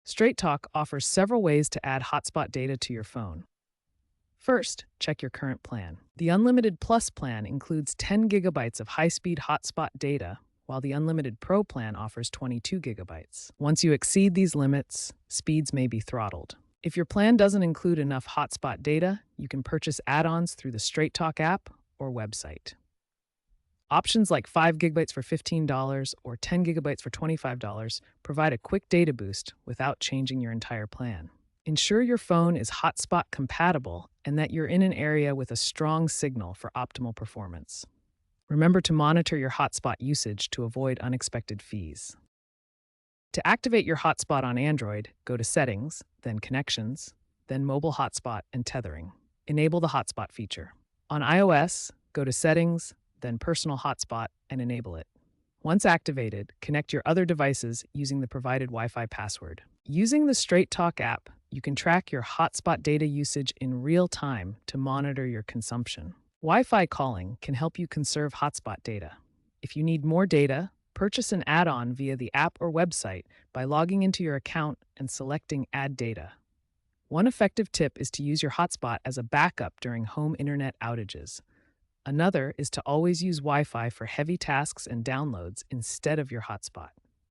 Straight Talk offers several ways to add hotspot data to your phone. First, check your current plan. The Unlimited Plus plan includes 10 gigabytes of high-speed hotspot data, while the Unlimited Pro plan offers 22 gigabytes. Once you exceed these limits, speeds may be throttled. If your plan doesn't include enough hotspot data, you can purchase add-ons through the Straight Talk app or website. Options like 5 gigabytes for $15 or 10 gigabytes for $25 provide a quick data boost without changing your entire plan. Ensure your phone is hotspot compatible and that you're in an area with a strong signal for optimal performance. Remember to monitor your hotspot usage to avoid unexpected fees. To activate your hotspot on Android, go to Settings, then Connections, then Mobile Hotspot and Tethering. Enable the hotspot feature. On iOS, go to Settings, then Personal Hotspot, and enable it. Once activated, connect your other devices using the provided Wi-Fi password. Using the Straight Talk app, you can track your hotspot data usage in real time to monitor your consumption. Wi-Fi calling can help you conserve hotspot data. If you need more data, purchase an add-on via the app or website by logging into your account and selecting Add Data. One effective tip is to use your hotspot as a backup during home internet outages. Another is to always use Wi-Fi for heavy tasks and downloads instead of your hotspot.